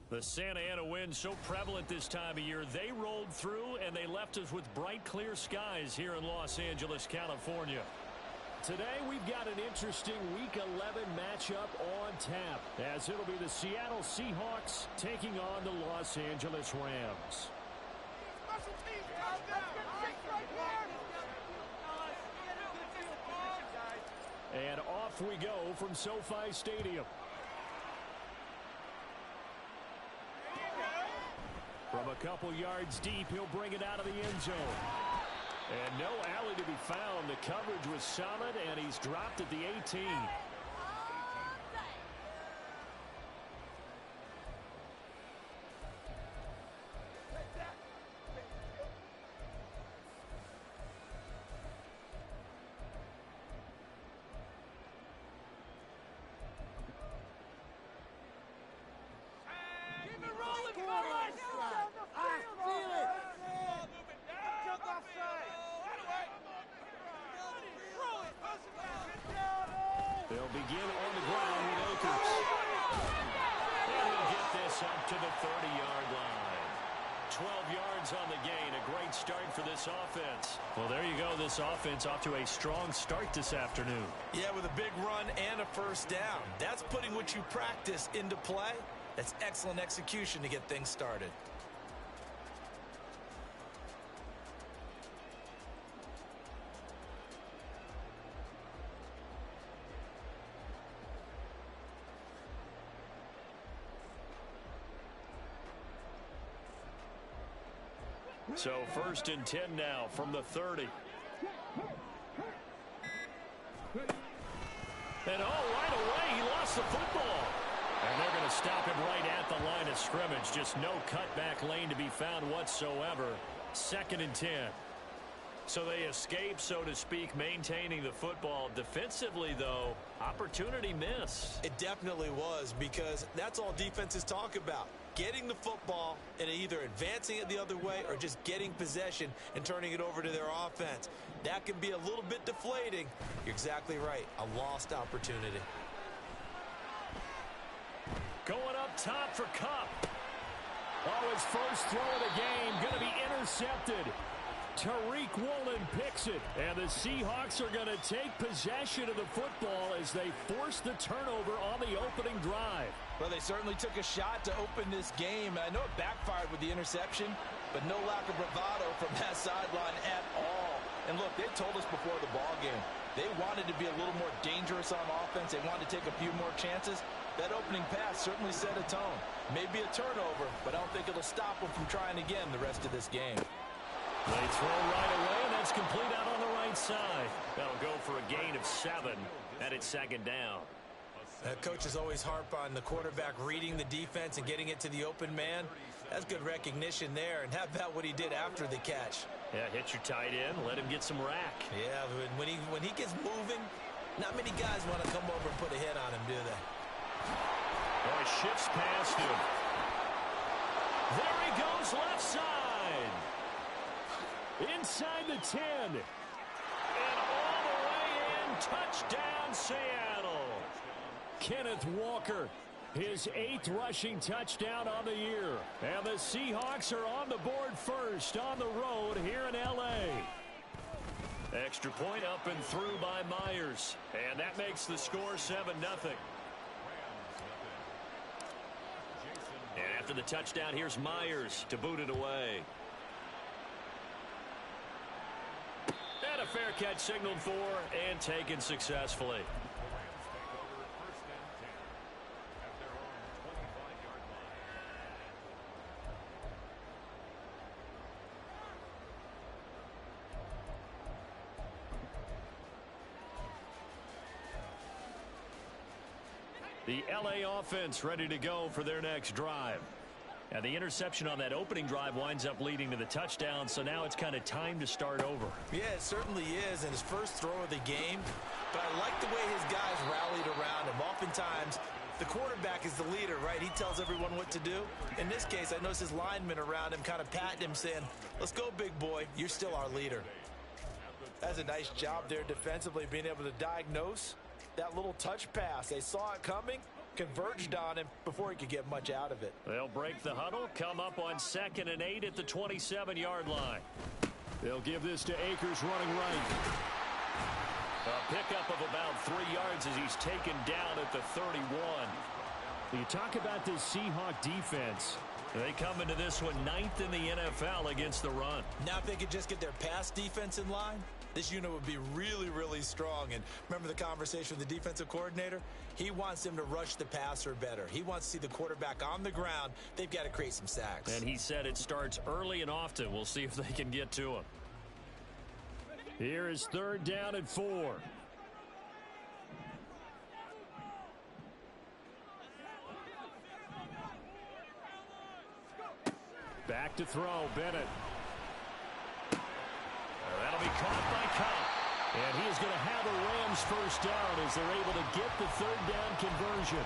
The Santa Ana wind so prevalent this time of year, they rolled through and they left us with bright, clear skies here in Los Angeles, California. Today, we've got an interesting Week 11 matchup on tap, as it'll be the Seattle Seahawks taking on the Los Angeles Rams. And off we go from SoFi Stadium. From a couple yards deep, he'll bring it out of the end zone. And no alley to be found. The coverage was solid, and he's dropped at the 18. They'll begin on the ground with Akers. And he'll get this up to the 30-yard line. 12 yards on the gain. A great start for this offense. Well, there you go. This offense off to a strong start this afternoon. Yeah, with a big run and a first down. That's putting what you practice into play. That's excellent execution to get things started. So 1st and 10 now from the 30. And right away, he lost the football. And they're going to stop him right at the line of scrimmage. Just no cutback lane to be found whatsoever. 2nd and 10. So they escape, so to speak, maintaining the football. Defensively, though, opportunity miss. It definitely was, because that's all defenses talk about. Getting the football and either advancing it the other way or just getting possession and turning it over to their offense. That can be a little bit deflating. You're exactly right. A lost opportunity. Going up top for Kupp. Oh, his first throw of the game going to be intercepted. Tariq Woolen picks it, and the Seahawks are going to take possession of the football as they force the turnover on the opening drive. Well, they certainly took a shot to open this game. I know it backfired with the interception, but no lack of bravado from that sideline at all. And look, they told us before the ball game, they wanted to be a little more dangerous on offense. They wanted to take a few more chances. That opening pass certainly set a tone. Maybe a turnover, but I don't think it'll stop them from trying again the rest of this game. They throw right away, and that's complete out on the right side. That'll go for a gain of 7, and it's 2nd down. Coaches always harp on the quarterback reading the defense and getting it to the open man. That's good recognition there. And how about what he did after the catch? Yeah, hit your tight end, let him get some rack. Yeah, when he gets moving, not many guys want to come over and put a hit on him, do they? Oh, he shifts past him. There he goes, left side. Inside the 10. And all the way in, touchdown Seattle. Kenneth Walker, his 8th rushing touchdown on the year. And the Seahawks are on the board first on the road here in L.A. Extra point up and through by Myers. And that makes the score 7-0. And after the touchdown, here's Myers to boot it away. And a fair catch signaled for and taken successfully. The LA offense ready to go for their next drive. And the interception on that opening drive winds up leading to the touchdown, so now it's kind of time to start over. Yeah, it certainly is, and his first throw of the game. But I like the way his guys rallied around him. Oftentimes, the quarterback is the leader, right? He tells everyone what to do. In this case, I noticed his linemen around him kind of patting him, saying, let's go, big boy. You're still our leader. That's a nice job there defensively, being able to diagnose that little touch pass. They saw it coming, converged on him before he could get much out of it. They'll break the huddle, come up on 2nd and 8 at the 27-yard line. They'll give this to Akers running right. A pickup of about 3 yards as he's taken down at the 31. You talk about this Seahawk defense. They come into this one 9th in the NFL against the run. Now if they could just get their pass defense in line, this unit would be really, really strong. And remember the conversation with the defensive coordinator? He wants them to rush the passer better. He wants to see the quarterback on the ground. They've got to create some sacks. And he said it starts early and often. We'll see if they can get to him. Here is 3rd down and 4. Back to throw, Bennett. That'll be caught by Cobb. And he is going to have a Rams first down as they're able to get the 3rd down conversion.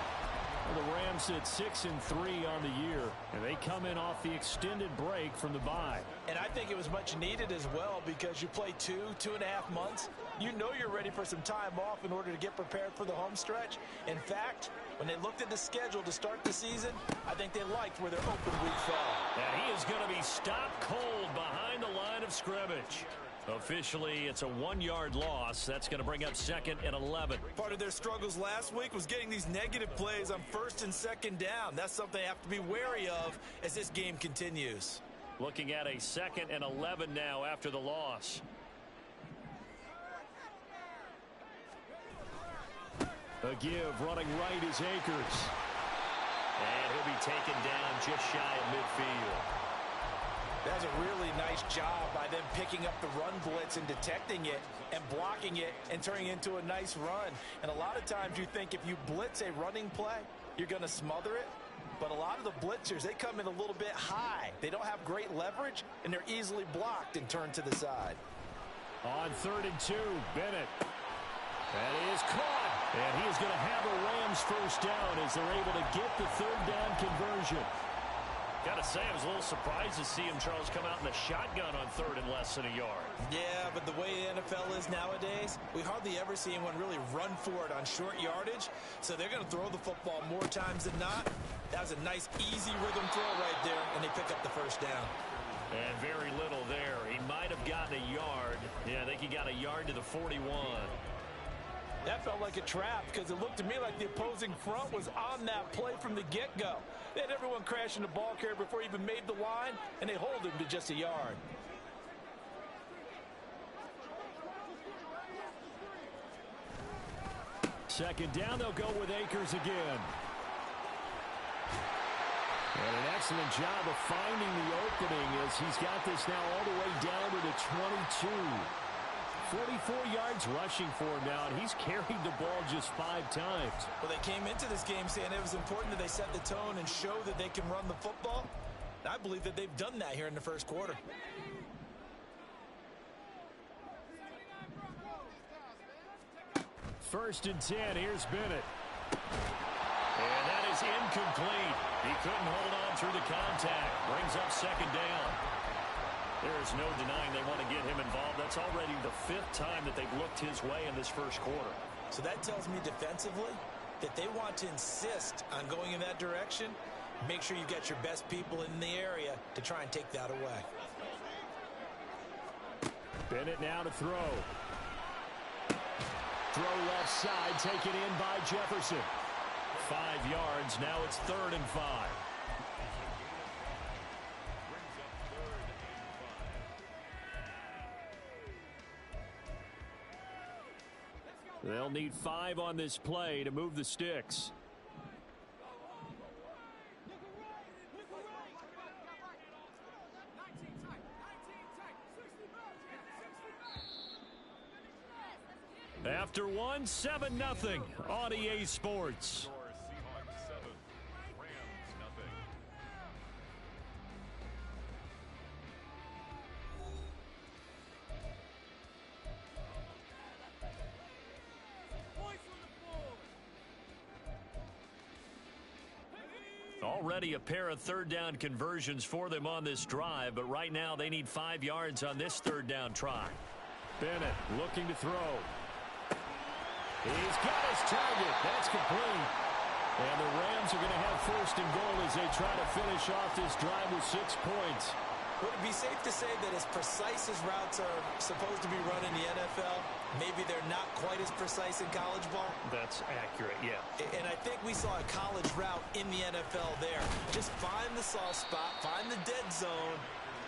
Well, the Rams sit 6-3 on the year, and they come in off the extended break from the bye. And I think it was much needed as well because you play 2.5 months. You know you're ready for some time off in order to get prepared for the home stretch. In fact, when they looked at the schedule to start the season, I think they liked where their open week fell. And he is going to be stopped cold behind the line of scrimmage. Officially, it's a 1-yard loss. That's going to bring up 2nd and 11. Part of their struggles last week was getting these negative plays on 1st and 2nd down. That's something they have to be wary of as this game continues. Looking at a 2nd and 11 now after the loss. A give running right is Akers. And he'll be taken down just shy of midfield. That's a really nice job by them picking up the run blitz and detecting it and blocking it and turning it into a nice run. And a lot of times you think if you blitz a running play, you're going to smother it. But a lot of the blitzers, they come in a little bit high. They don't have great leverage, and they're easily blocked and turned to the side. On 3rd and 2, Bennett. That is caught. And he is going to have a Rams first down as they're able to get the 3rd down conversion. Got to say, I was a little surprised to see him, Charles, come out in the shotgun on 3rd and less than a yard. Yeah, but the way the NFL is nowadays, we hardly ever see anyone really run for it on short yardage. So they're going to throw the football more times than not. That was a nice, easy rhythm throw right there, and they pick up the first down. And very little there. He might have gotten a yard. Yeah, I think he got a yard to the 41. That felt like a trap because it looked to me like the opposing front was on that play from the get-go. They had everyone crashing the ball carrier before he even made the line, and they hold him to just a yard. Second down, they'll go with Akers again. And an excellent job of finding the opening as he's got this now all the way down to the 22. 44 yards rushing for him now, and he's carried the ball just 5 times. Well, they came into this game saying it was important that they set the tone and show that they can run the football. I believe that they've done that here in the first quarter. First and 10, here's Bennett. And that is incomplete. He couldn't hold on through the contact. Brings up 2nd down. There is no denying they want to get him involved. That's already the 5th time that they've looked his way in this first quarter. So that tells me defensively that they want to insist on going in that direction. Make sure you get your best people in the area to try and take that away. Bennett now to throw. Throw left side, taken in by Jefferson. 5 yards, now it's 3rd and 5. They'll need 5 on this play to move the sticks. After 1, 7-0 on EA Sports. Already a pair of 3rd down conversions for them on this drive, but right now they need 5 yards on this 3rd down try. Bennett looking to throw. He's got his target. That's complete. And the Rams are going to have first and goal as they try to finish off this drive with 6 points. Would it be safe to say that as precise as routes are supposed to be run in the NFL, maybe they're not quite as precise in college ball? That's accurate, yeah. And I think we saw a college route in the NFL there. Just find the soft spot, find the dead zone,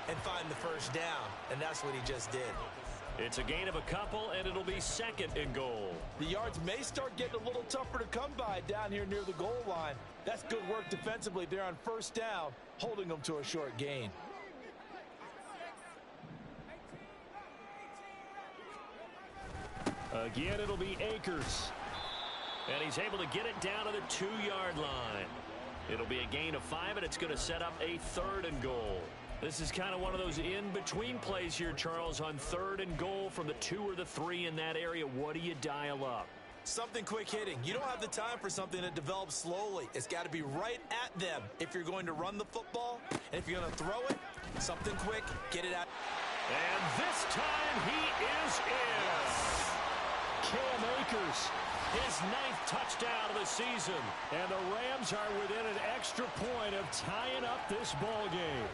and find the first down. And that's what he just did. It's a gain of a couple, and it'll be second and goal. The yards may start getting a little tougher to come by down here near the goal line. That's good work defensively there on first down, holding them to a short gain. Again, it'll be Akers. And he's able to get it down to the 2-yard line. It'll be a gain of 5, and it's going to set up a third and goal. This is kind of one of those in-between plays here, Charles, on third and goal from the 2 or the 3 in that area. What do you dial up? Something quick hitting. You don't have the time for something that develops slowly. It's got to be right at them if you're going to run the football. And if you're going to throw it, something quick, get it out. And this time he is in. Cam Akers, his 9th touchdown of the season. And the Rams are within an extra point of tying up this ball game.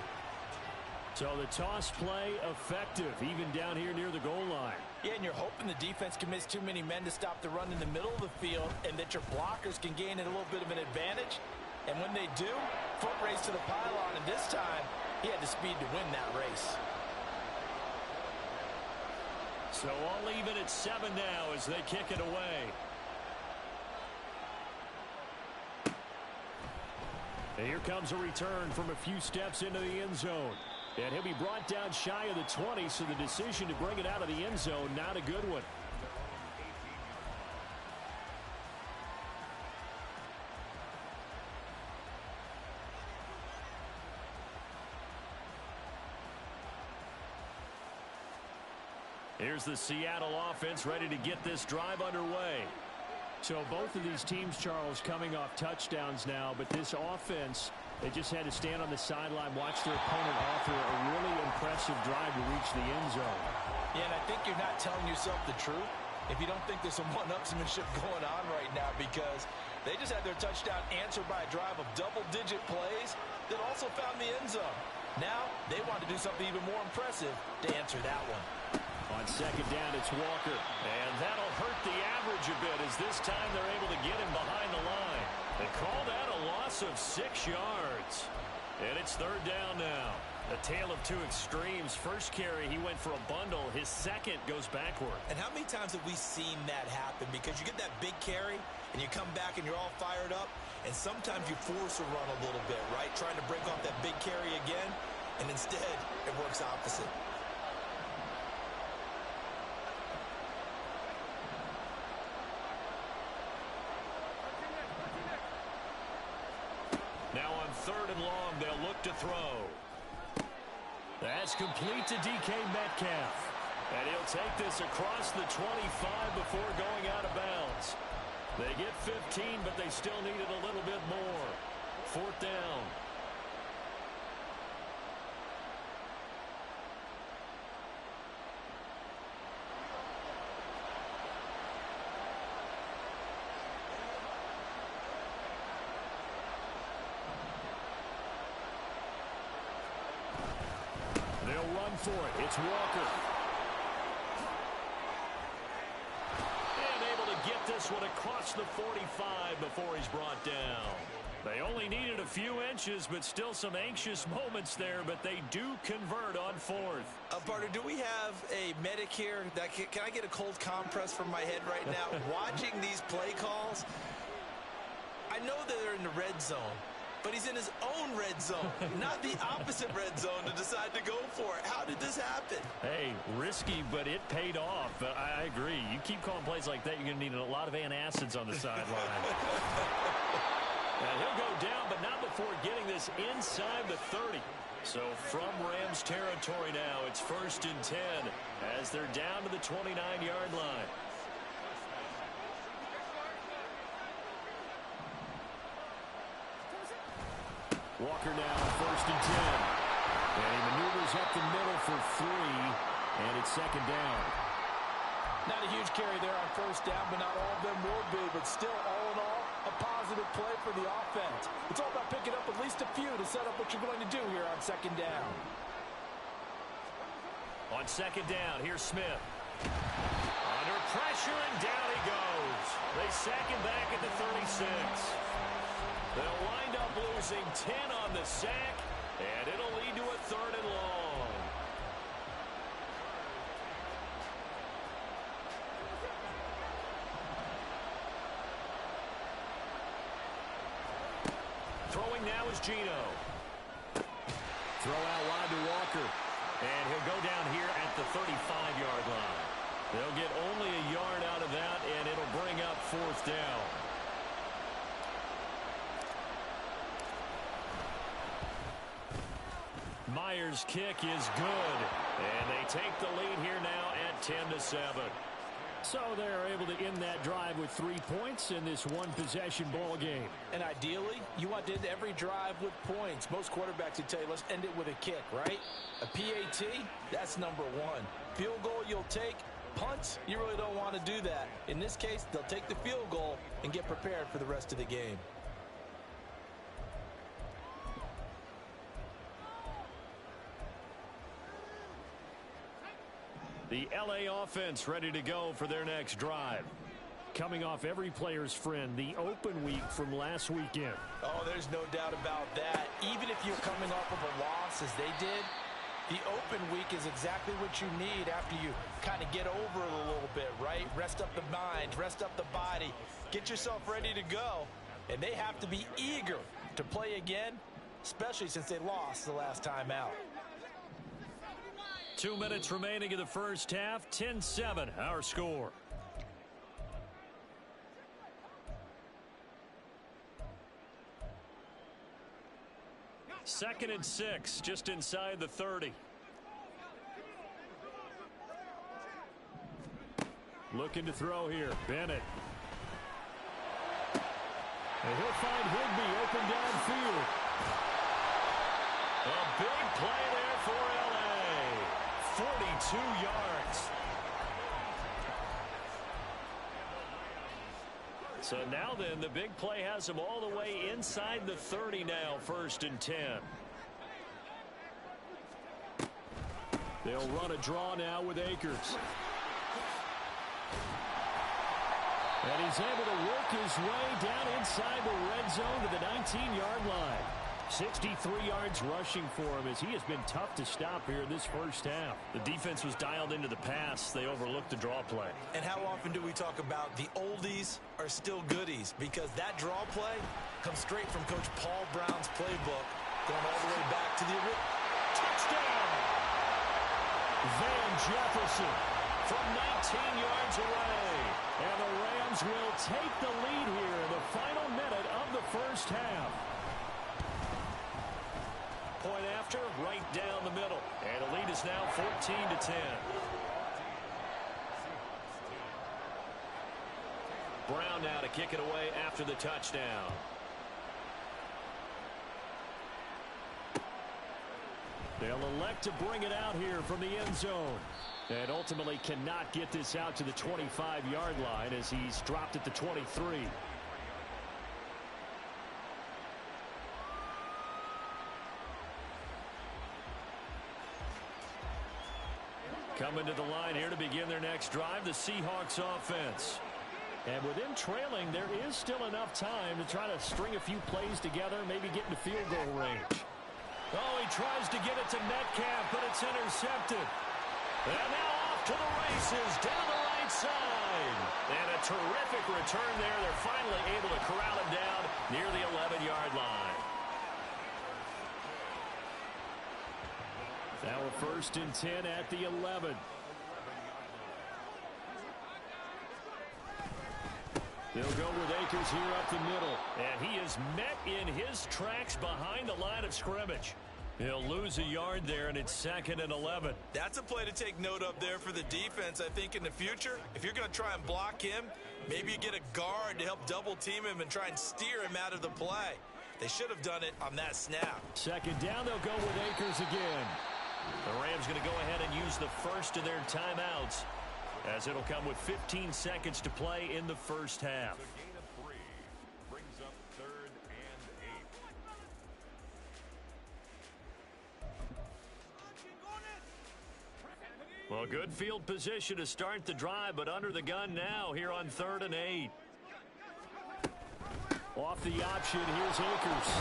So the toss play effective, even down here near the goal line. Yeah, and you're hoping the defense can miss too many men to stop the run in the middle of the field and that your blockers can gain a little bit of an advantage. And when they do, foot race to the pylon, and this time he had the speed to win that race. So all even at 7 now as they kick it away. And here comes a return from a few steps into the end zone. And he'll be brought down shy of the 20, so the decision to bring it out of the end zone, not a good one. Here's the Seattle offense ready to get this drive underway. So both of these teams, Charles, coming off touchdowns now, but this offense, they just had to stand on the sideline, watch their opponent offer a really impressive drive to reach the end zone. Yeah, and I think you're not telling yourself the truth if you don't think there's some one-upsmanship going on right now, because they just had their touchdown answered by a drive of double-digit plays that also found the end zone. Now they want to do something even more impressive to answer that one. On second down, it's Walker. And that'll hurt the average a bit as this time they're able to get him behind the line. They call that a loss of 6 yards. And it's third down now. A tale of two extremes. First carry, he went for a bundle. His second goes backward. And how many times have we seen that happen? Because you get that big carry, and you come back and you're all fired up, and sometimes you force a run a little bit, right? Trying to break off that big carry again, and instead it works opposite. Now on third and long, they'll look to throw. That's complete to DK Metcalf. And he'll take this across the 25 before going out of bounds. They get 15, but they still needed a little bit more. Fourth down. They'll run for it. It's Walker. And able to get this one across the 45 before he's brought down. They only needed a few inches, but still some anxious moments there, but they do convert on fourth. Partner, do we have a medic here? Can I get a cold compress from my head right now? Watching these play calls, I know that they're in the red zone, but he's in his own red zone, not the opposite red zone to decide to go for it. How did this happen? Hey, risky, but it paid off. But I agree. You keep calling plays like that, you're going to need a lot of antacids on the sideline. And he'll go down, but not before getting this inside the 30. So from Rams territory now, it's 1st and 10 as they're down to the 29-yard line. Walker now, 1st and 10. And he maneuvers up the middle for 3, and it's second down. Not a huge carry there on first down, but not all of them will be. But still, all in all, a positive. positive play for the offense. It's all about picking up at least a few to set up what you're going to do here on second down. On second down, here's Smith. Under pressure, and down he goes. They sack him back at the 36. They'll wind up losing 10 on the sack, and it'll lead to a 3rd and long. Throwing now is Gino. Throw out wide to Walker. And he'll go down here at the 35-yard line. They'll get only a yard out of that, and it'll bring up 4th down. Myers' kick is good. And they take the lead here now at 10-7. So they're able to end that drive with 3 points in this one-possession ball game. And ideally, you want to end every drive with points. Most quarterbacks would tell you, let's end it with a kick, right? A PAT, that's number 1. Field goal you'll take. Punts, you really don't want to do that. In this case, they'll take the field goal and get prepared for the rest of the game. The LA offense ready to go for their next drive. Coming off every player's friend, the open week from last weekend. Oh, there's no doubt about that. Even if you're coming off of a loss as they did, the open week is exactly what you need after you kind of get over it a little bit, right? Rest up the mind, rest up the body, get yourself ready to go. And they have to be eager to play again, especially since they lost the last time out. 2 minutes remaining in the first half. 10-7, our score. Second and 6, just inside the 30. Looking to throw here, Bennett. And he'll find Higbee open downfield. A big play there for LA. 42 yards. So now then, the big play has him all the way inside the 30 now, 1st and 10. They'll run a draw now with Akers. And he's able to work his way down inside the red zone to the 19-yard line. 63 yards rushing for him as he has been tough to stop here in this first half. The defense was dialed into the pass. They overlooked the draw play. And how often do we talk about the oldies are still goodies? Because that draw play comes straight from Coach Paul Brown's playbook, going all the way back to the original. Touchdown! Van Jefferson from 19 yards away. And the Rams will take the lead here in the final minute of the first half. Point after, right down the middle. And the lead is now 14-10. Brown now to kick it away after the touchdown. They'll elect to bring it out here from the end zone. And ultimately cannot get this out to the 25-yard line as he's dropped at the 23. Coming to the line here to begin their next drive, the Seahawks offense. And with them trailing, there is still enough time to try to string a few plays together, maybe get into field goal range. Oh, he tries to get it to Metcalf, but it's intercepted. And now off to the races, down the right side. And a terrific return there. They're finally able to corral him down near the 11-yard line. Now a 1st and 10 at the 11. They'll go with Akers here up the middle. And he is met in his tracks behind the line of scrimmage. He'll lose a yard there, and it's 2nd and 11. That's a play to take note of there for the defense, I think, in the future. If you're going to try and block him, maybe you get a guard to help double-team him and try and steer him out of the play. They should have done it on that snap. 2nd down, they'll go with Akers again. The Rams going to go ahead and use the first of their timeouts, as it'll come with 15 seconds to play in the first half. The gain of 3 brings up Well, good field position to start the drive, but under the gun now here on 3rd and 8. Off the option, here's Akers.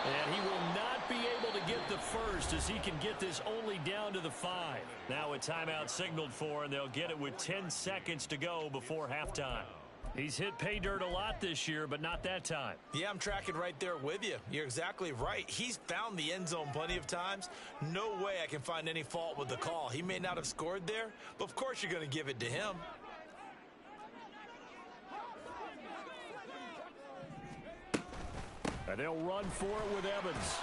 And he will not be able to get the first as he can get this only down to the 5. Now a timeout signaled for, and they'll get it with 10 seconds to go before halftime. He's hit pay dirt a lot this year, but not that time. Yeah, I'm tracking right there with you. You're exactly right. He's found the end zone plenty of times. No way I can find any fault with the call. He may not have scored there, but of course you're going to give it to him. And they'll run for it with Evans.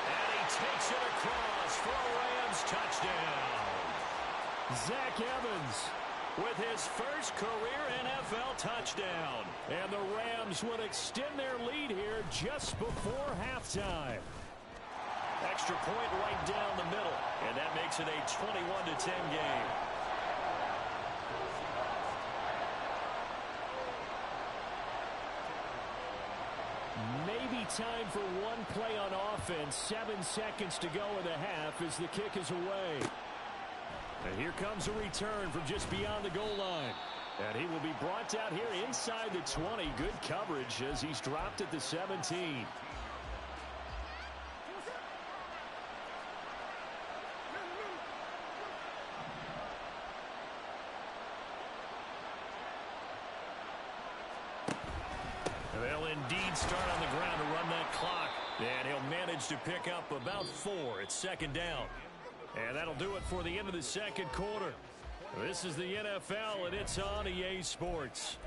And he takes it across for a Rams touchdown. Zach Evans with his first career NFL touchdown. And the Rams would extend their lead here just before halftime. Extra point right down the middle. And that makes it a 21-10 game. Maybe time for one play on offense. 7 seconds to go in the half as the kick is away. And here comes a return from just beyond the goal line. And he will be brought down here inside the 20. Good coverage as he's dropped at the 17. They'll indeed start on the ground to run that clock. And he'll manage to pick up about 4. It's 2nd down. And that'll do it for the end of the 2nd quarter. This is the NFL, and it's on EA Sports.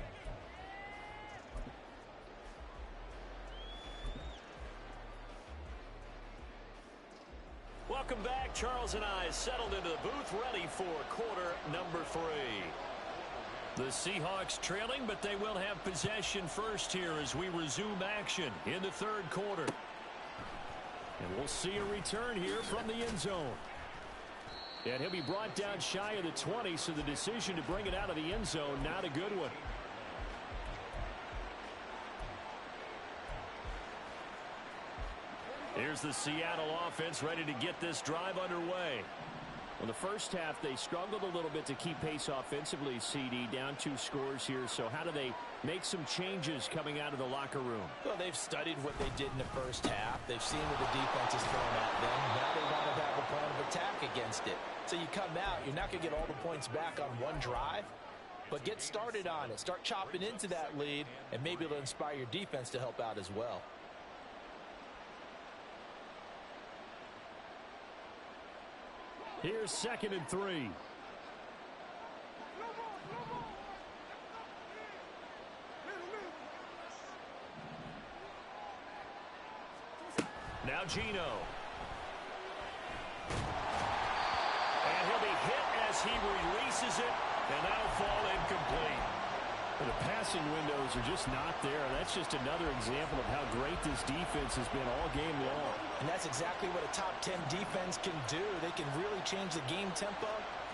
Welcome back. Charles and I settled into the booth, ready for quarter number 3. The Seahawks trailing, but they will have possession first here as we resume action in the 3rd quarter. And we'll see a return here from the end zone. And he'll be brought down shy of the 20, so the decision to bring it out of the end zone, not a good one. Here's the Seattle offense ready to get this drive underway. Well, the first half, they struggled a little bit to keep pace offensively, CD, down 2 scores here. So how do they make some changes coming out of the locker room? Well, they've studied what they did in the first half. They've seen what the defense is throwing at them. Now they want to have a plan of attack against it. So you come out, you're not going to get all the points back on one drive, but get started on it. Start chopping into that lead, and maybe it'll inspire your defense to help out as well. Here's 2nd and 3. Now Geno. And he'll be hit as he releases it, and that'll fall incomplete. The passing windows are just not there. That's just another example of how great this defense has been all game long. And that's exactly what a top 10 defense can do. They can really change the game tempo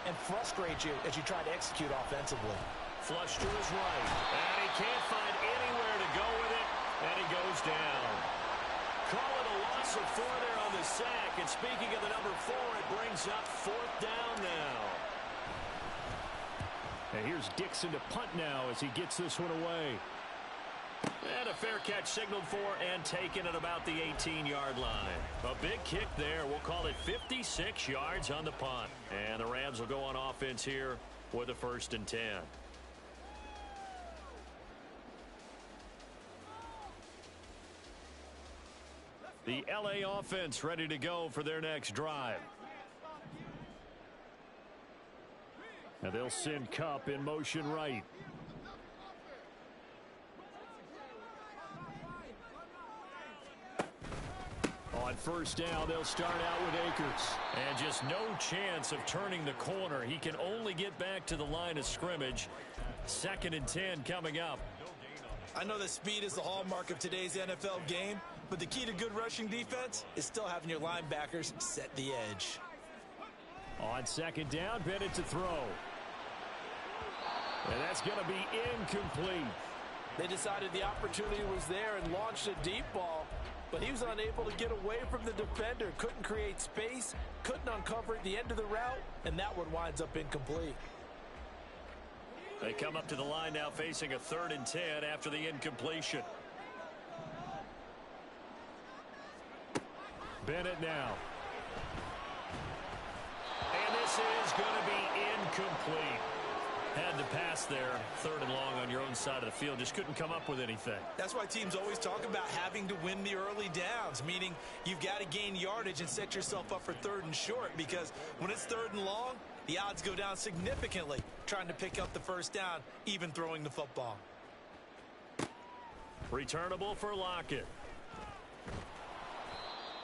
and frustrate you as you try to execute offensively. Flush to his right. And he can't find anywhere to go with it. And he goes down. Call it a loss of 4 there on the sack. And speaking of the number 4, it brings up 4th down now. And here's Dixon to punt now as he gets this one away. And a fair catch signaled for and taken at about the 18-yard line. A big kick there. We'll call it 56 yards on the punt. And the Rams will go on offense here with a 1st and 10. The LA offense ready to go for their next drive. And they'll send Kupp in motion right. On 1st down, they'll start out with Akers. And just no chance of turning the corner. He can only get back to the line of scrimmage. 2nd and 10 coming up. I know that speed is the hallmark of today's NFL game, but the key to good rushing defense is still having your linebackers set the edge. On 2nd down, Bennett to throw. And that's going to be incomplete. They decided the opportunity was there and launched a deep ball, but he was unable to get away from the defender. Couldn't create space, couldn't uncover at the end of the route, and that one winds up incomplete. They come up to the line now facing a 3rd and 10 after the incompletion. Bennett now. And this is going to be incomplete. Had to pass there, 3rd and long on your own side of the field. Just couldn't come up with anything. That's why teams always talk about having to win the early downs, meaning you've got to gain yardage and set yourself up for 3rd and short, because when it's 3rd and long, the odds go down significantly trying to pick up the first down, even throwing the football. Returnable for Lockett.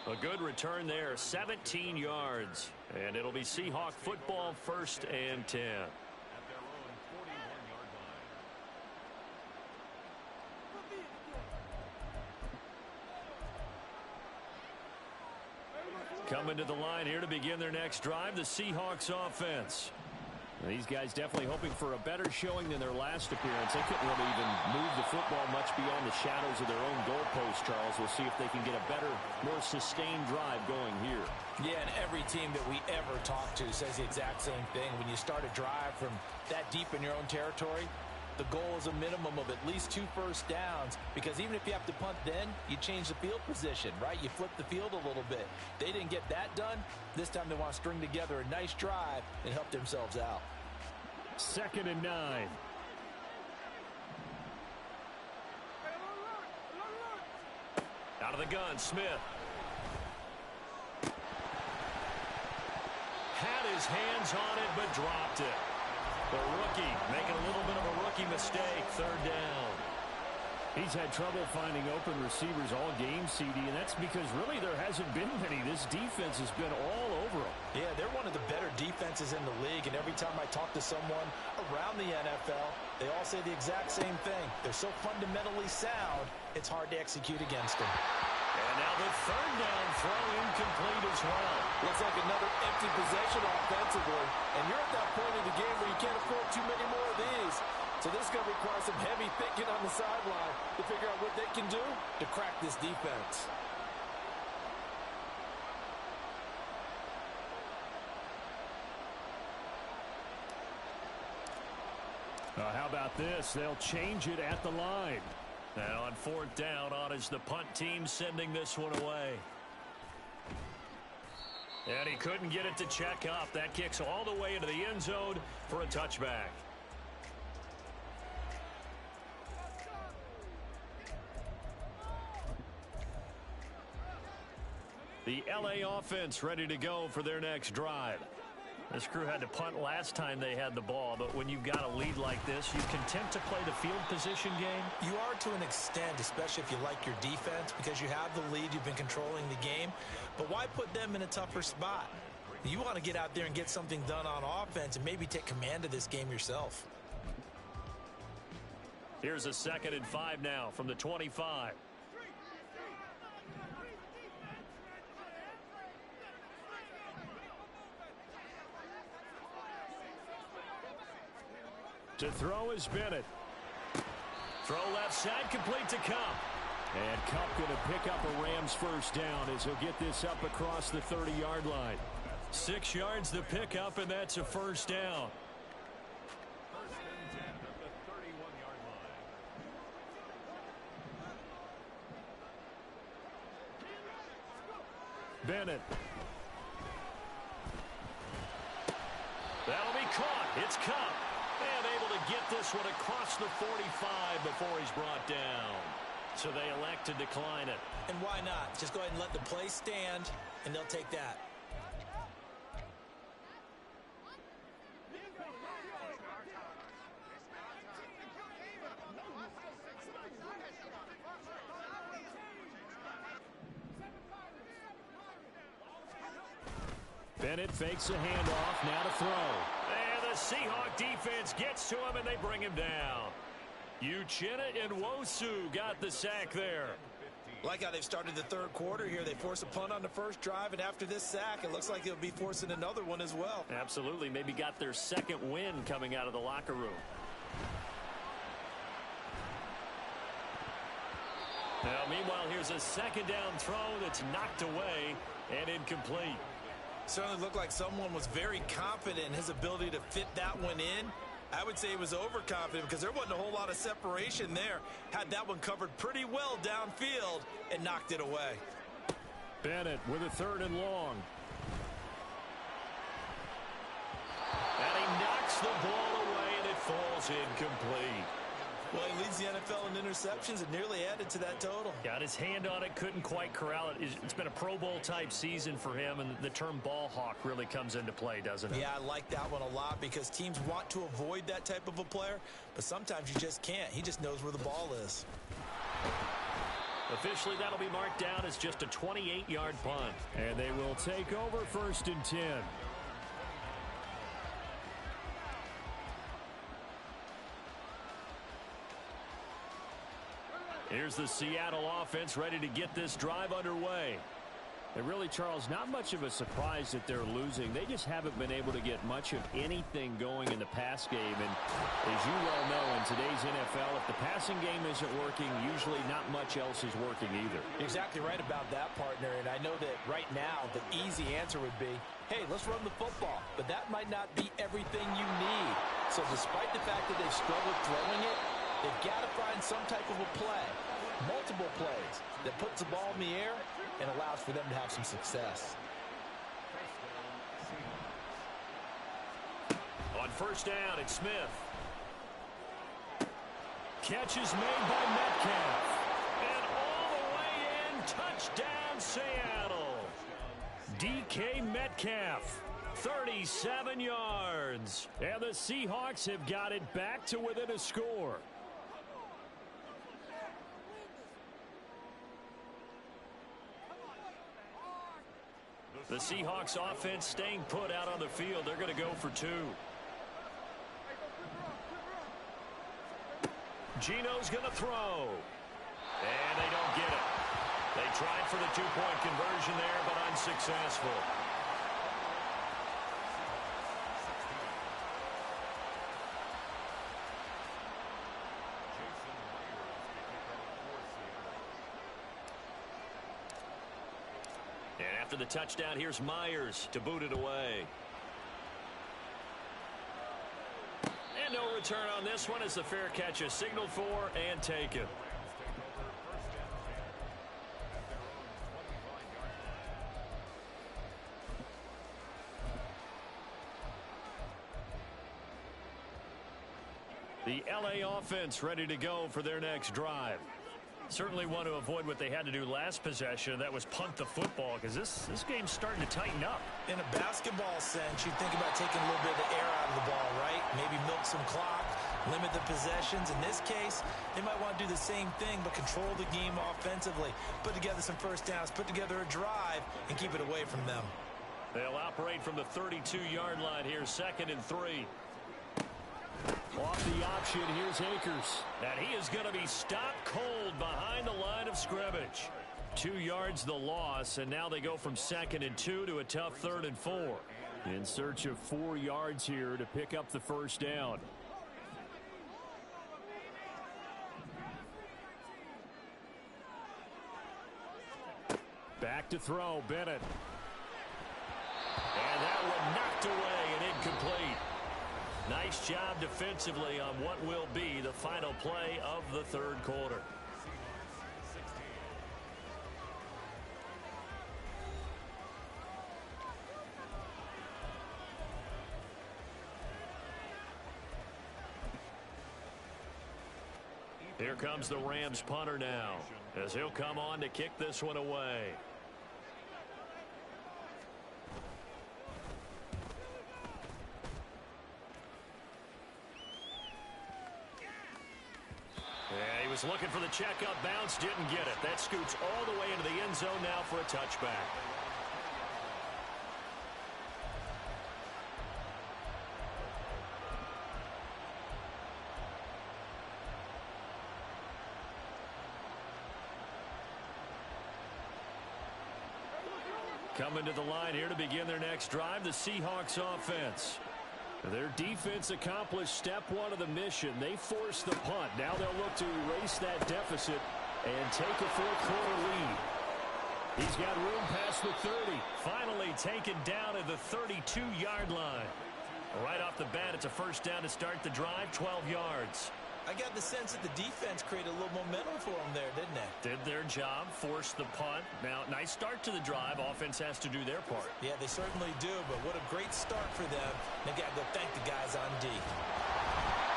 A good return there, 17 yards. And it'll be Seahawk football, 1st and 10. Coming to the line here to begin their next drive, the Seahawks offense. These guys definitely hoping for a better showing than their last appearance. They couldn't really even move the football much beyond the shadows of their own goalpost, Charles. We'll see if they can get a better, more sustained drive going here. Yeah, and every team that we ever talk to says the exact same thing. When you start a drive from that deep in your own territory, the goal is a minimum of at least 2 first downs, because even if you have to punt then, you change the field position, right? You flip the field a little bit. They didn't get that done. This time they want to string together a nice drive and help themselves out. 2nd and 9. Out of the gun, Smith. Had his hands on it, but dropped it. The rookie making a little bit of a rookie mistake. 3rd down. He's had trouble finding open receivers all game, CD, and that's because really there hasn't been many. This defense has been all over them. Yeah, they're one of the better defenses in the league, and every time I talk to someone around the NFL, they all say the exact same thing. They're so fundamentally sound, it's hard to execute against them. And now the 3rd down throw incomplete as well. Looks like another empty possession offensively, and you're at that point in the game where you can't afford too many more of these. So this is going to require some heavy thinking on the sideline to figure out what they can do to crack this defense. How about this? They'll change it at the line. And on 4th down, on is the punt team sending this one away. And he couldn't get it to check up. That kicks all the way into the end zone for a touchback. The LA offense ready to go for their next drive. This crew had to punt last time they had the ball, but when you've got a lead like this, you content to play the field position game? You are to an extent, especially if you like your defense, because you have the lead, you've been controlling the game. But why put them in a tougher spot? You want to get out there and get something done on offense and maybe take command of this game yourself. Here's a 2nd and 5 now from the 25. To throw is Bennett. Throw left side, complete to Cup. And Cup going to pick up a Rams first down as he'll get this up across the 30-yard line. 6 yards to pick up, and that's a first down. Bennett. That'll be caught. It's Cup. And able to get this one across the 45 before he's brought down. So they elect to decline it. And why not? Just go ahead and let the play stand, and they'll take that. Bennett fakes a handoff, now to throw. And the Seahawk defense gets to him, and they bring him down. Uchenna and Nwosu got the sack there. Like how they've started the third quarter here. They force a punt on the first drive, and after this sack, it looks like they'll be forcing another one as well. Absolutely. Maybe got their second win coming out of the locker room. Now, meanwhile, here's a second down throw that's knocked away and incomplete. Certainly looked like someone was very confident in his ability to fit that one in. I would say he was overconfident because there wasn't a whole lot of separation there. Had that one covered pretty well downfield and knocked it away. Bennett with a 3rd and long. And he knocks the ball away, and it falls incomplete. Well, he leads the NFL in interceptions and nearly added to that total. Got his hand on it, couldn't quite corral it. It's been a Pro Bowl-type season for him, and the term ball hawk really comes into play, doesn't it? Yeah, I like that one a lot because teams want to avoid that type of a player, but sometimes you just can't. He just knows where the ball is. Officially, that'll be marked down as just a 28-yard punt. And they will take over 1st and 10. Here's the Seattle offense ready to get this drive underway. And really, Charles, not much of a surprise that they're losing. They just haven't been able to get much of anything going in the pass game. And as you well know, in today's NFL, if the passing game isn't working, usually not much else is working either. Exactly right about that, partner. And I know that right now the easy answer would be, hey, let's run the football. But that might not be everything you need. So despite the fact that they've struggled throwing it, they've got to find some type of a play, multiple plays, that puts the ball in the air and allows for them to have some success. On 1st down, it's Smith. Catch is made by Metcalf. And all the way in, touchdown Seattle. DK Metcalf, 37 yards. And the Seahawks have got it back to within a score. The Seahawks offense staying put out on the field. They're going to go for 2. Gino's going to throw. And they don't get it. They tried for the 2-point conversion there, but unsuccessful. And after the touchdown, here's Myers to boot it away. And no return on this one as the fair catch is signaled for and taken. The LA offense ready to go for their next drive. Certainly want to avoid what they had to do last possession. That was punt the football, because this game's starting to tighten up. In a basketball sense, you think about taking a little bit of the air out of the ball, right? Maybe milk some clock, limit the possessions. In this case, they might want to do the same thing, but control the game offensively. Put together some 1st downs, put together a drive, and keep it away from them. They'll operate from the 32-yard line here, 2nd and 3. Off the option, here's Akers. And he is going to be stopped cold behind the line of scrimmage. 2 yards the loss, and now they go from 2nd and 2 to a tough 3rd and 4. In search of 4 yards here to pick up the 1st down. Back to throw, Bennett. And that one knocked away and incomplete. Nice job defensively on what will be the final play of the 3rd quarter. Here comes the Rams punter now, as he'll come on to kick this one away. Yeah, he was looking for the checkup bounce, didn't get it. That scoots all the way into the end zone now for a touchback. Coming to the line here to begin their next drive, the Seahawks offense. Their defense accomplished step 1 of the mission. They forced the punt. Now they'll look to erase that deficit and take a fourth-quarter lead. He's got room past the 30. Finally taken down at the 32-yard line. Right off the bat, it's a first down to start the drive, 12 yards. I got the sense that the defense created a little momentum for them there, didn't they? Did their job, forced the punt. Now, nice start to the drive. Offense has to do their part. Yeah, they certainly do, but what a great start for them. They got to go thank the guys on D.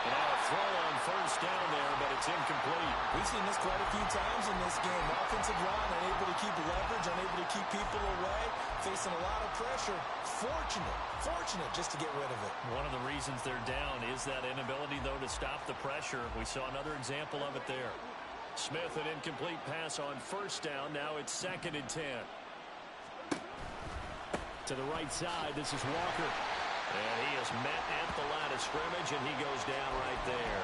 Now a throw on first down there, but it's incomplete. We've seen this quite a few times in this game. Offensive line unable to keep leverage, unable to keep people away, facing a lot of pressure. Fortunate just to get rid of it. One of the reasons they're down is that inability, though, to stop the pressure. We saw another example of it there. Smith, an incomplete pass on first down. Now it's 2nd and 10. To the right side, this is Walker. And he is met at the line of scrimmage, and he goes down right there.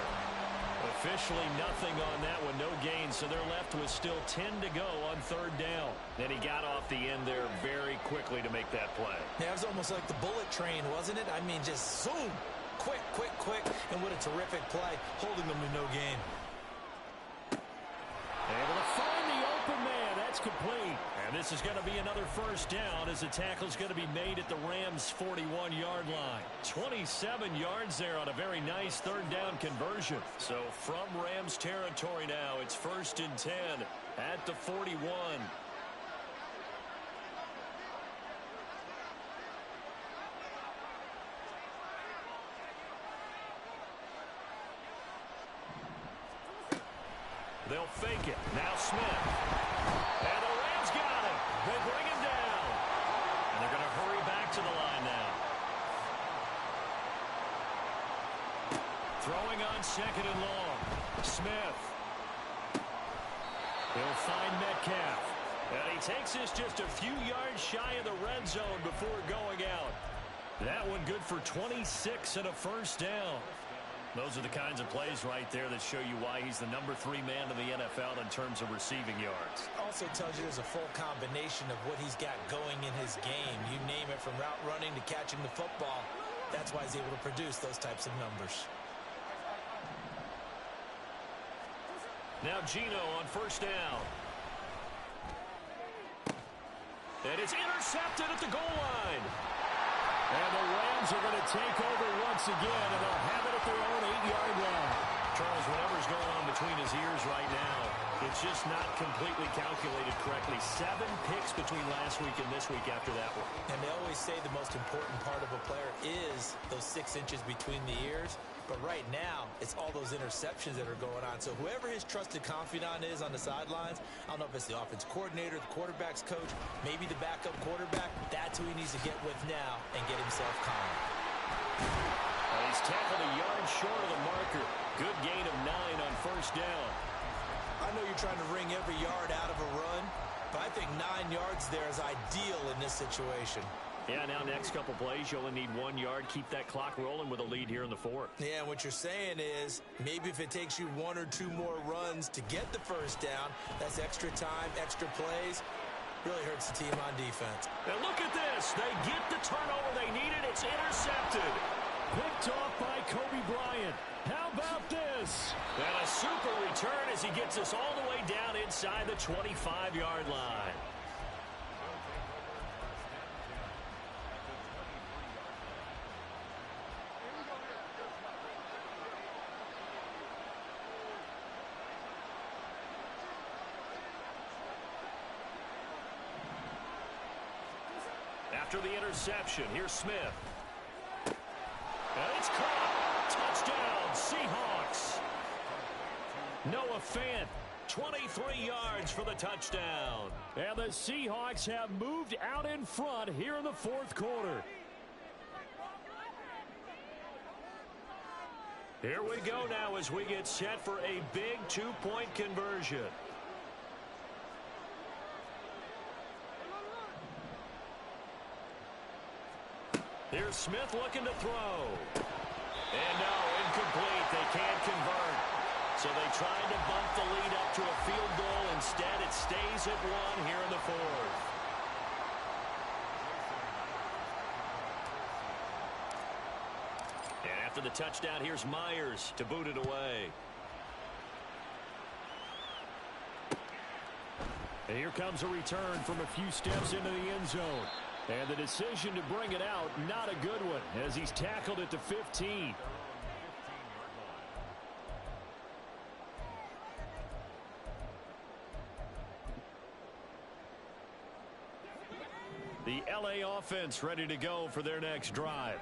Officially nothing on that one, no gain, so they're left with still 10 to go on 3rd down. And he got off the end there very quickly to make that play. Yeah, it was almost like the bullet train, wasn't it? I mean, just zoom, quick, and what a terrific play, holding them to no gain. Able to find the open man. That's complete. And this is going to be another first down as the tackle's going to be made at the Rams' 41-yard line. 27 yards there on a very nice 3rd down conversion. So from Rams territory now, it's 1st and 10 at the 41. They'll fake it. Now Smith. And the Rams got him. They bring him down. And they're going to hurry back to the line now. Throwing on 2nd and long. Smith. He'll find Metcalf. And he takes this just a few yards shy of the red zone before going out. That one good for 26 and a first down. Those are the kinds of plays right there that show you why he's the number 3 man in the NFL in terms of receiving yards. Also tells you there's a full combination of what he's got going in his game. You name it, from route running to catching the football. That's why he's able to produce those types of numbers. Now Gino on first down. And it's intercepted at the goal line. And the Rams are going to take over once again, and they'll have it at their own 8-yard line. Charles, whatever's going on between his ears right now, it's just not completely calculated correctly. 7 picks between last week and this week after that one. And they always say the most important part of a player is those 6 inches between the ears. But right now, it's all those interceptions that are going on. So whoever his trusted confidant is on the sidelines, I don't know if it's the offense coordinator, the quarterback's coach, maybe the backup quarterback, that's who he needs to get with now and get himself calm. He's tackled a yard short of the marker. Good gain of 9 on first down. I know you're trying to wring every yard out of a run, but I think 9 yards there is ideal in this situation. Yeah, now next couple plays, you only need 1 yard. Keep that clock rolling with a lead here in the 4th. Yeah, and what you're saying is maybe if it takes you 1 or 2 more runs to get the first down, that's extra time, extra plays. Really hurts the team on defense. And look at this. They get the turnover they needed. It's intercepted. Picked off by Kobe Bryant. How about this? And a super return as he gets us all the way down inside the 25-yard line. After the interception, here's Smith. And it's caught. Touchdown, Seahawks. Noah Fant, 23 yards for the touchdown. And the Seahawks have moved out in front here in the 4th quarter. Here we go now as we get set for a big 2-point conversion. Here's Smith looking to throw. And no, incomplete. They can't convert. So they tried to bump the lead up to a field goal. Instead, it stays at 1 here in the 4th. And after the touchdown, here's Myers to boot it away. And here comes a return from a few steps into the end zone. And the decision to bring it out, not a good one, as he's tackled it to 15. The LA offense ready to go for their next drive.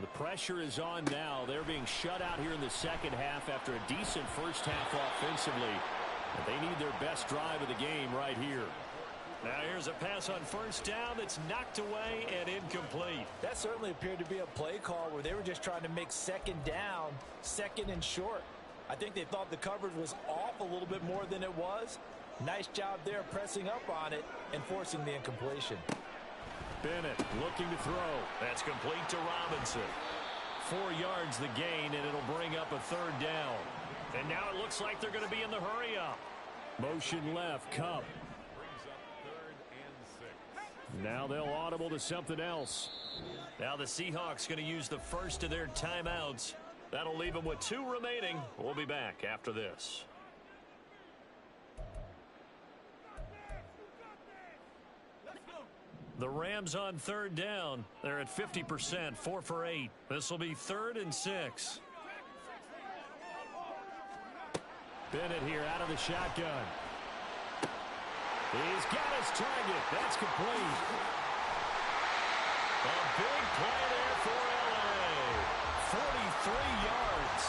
The pressure is on now. They're being shut out here in the second half after a decent first half offensively. And they need their best drive of the game right here. Now here's a pass on first down that's knocked away and incomplete. That certainly appeared to be a play call where they were just trying to make second down, second and short. I think they thought the coverage was off a little bit more than it was. Nice job there pressing up on it and forcing the incompletion. Bennett looking to throw. That's complete to Robinson. 4 yards the gain, and it'll bring up a third down. And now it looks like they're going to be in the hurry up. Motion left, Cup. Now they'll audible to something else. Now the Seahawks going to use the first of their timeouts. That'll leave them with 2 remaining. We'll be back after this. The Rams on third down. They're at 50%, 4 for 8. This will be 3rd and 6. Bennett here out of the shotgun. He's got his target. That's complete. A big play there for LA. 43 yards.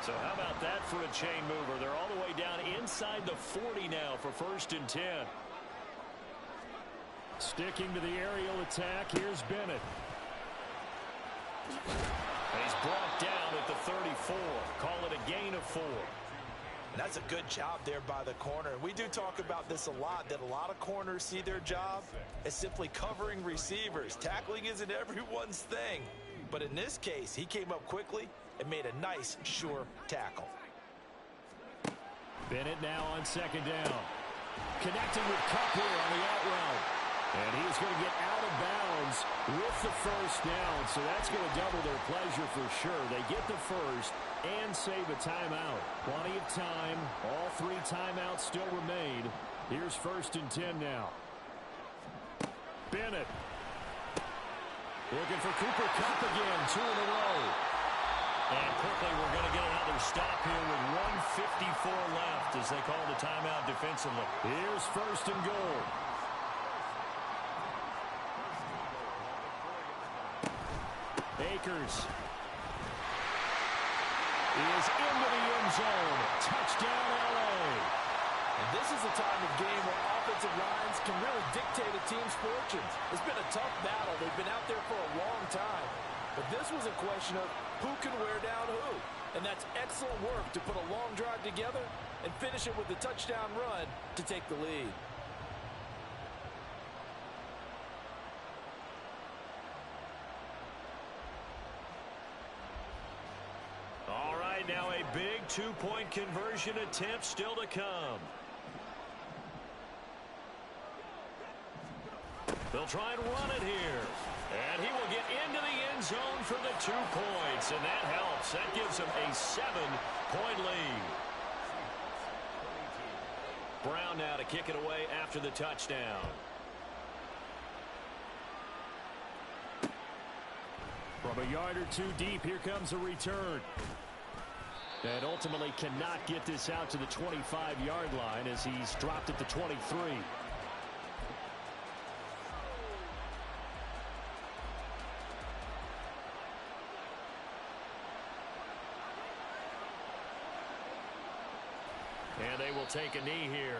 So how about that for a chain mover? They're all the way down inside the 40 now for 1st and 10. Sticking to the aerial attack, here's Bennett. He's brought down at the 34. Call it a gain of 4. And that's a good job there by the corner. We do talk about this a lot, that a lot of corners see their job as simply covering receivers. Tackling isn't everyone's thing. But in this case, he came up quickly and made a nice, sure tackle. Bennett now on 2nd down. Connecting with Cup here on the out route. And he's going to get out of bounds with the first down. So that's going to double their pleasure for sure. They get the first and save a timeout. Plenty of time. All 3 timeouts still remain. Here's 1st and 10 now. Bennett. Looking for Cooper Kupp again. 2 in a row. And quickly we're going to get another stop here with 1:54 left as they call the timeout defensively. Here's 1st and goal. Akers is into the end zone. Touchdown, LA. And this is a time of game where offensive lines can really dictate a team's fortunes. It's been a tough battle. They've been out there for a long time. But this was a question of who can wear down who. And that's excellent work to put a long drive together and finish it with a touchdown run to take the lead. All right, now a big 2-point conversion attempt still to come. They'll try and run it here. And he will get into the end zone for the 2 points. And that helps. That gives him a 7-point lead. Brown now to kick it away after the touchdown. From a yard or 2 deep, here comes a return. And ultimately cannot get this out to the 25-yard line as he's dropped at the 23. And they will take a knee here.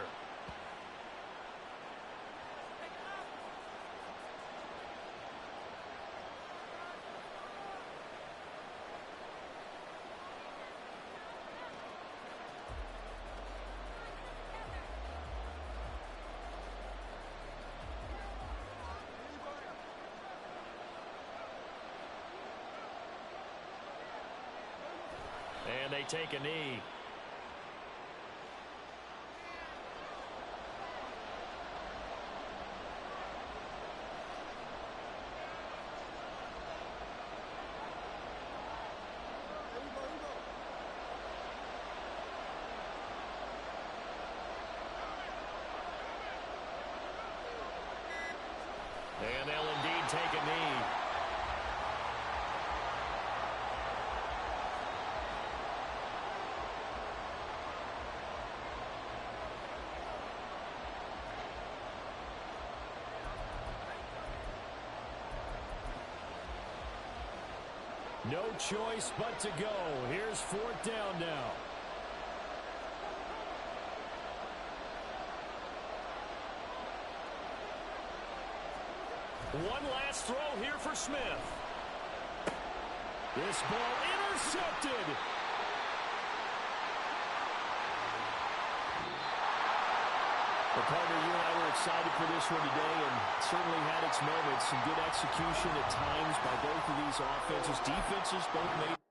And they take a knee. No choice but to go. Here's fourth down now. One last throw here for Smith. This ball intercepted. Well, partner, you and I were excited for this one today, and certainly had its moments. Some good execution at times by both of these offenses. Defenses both made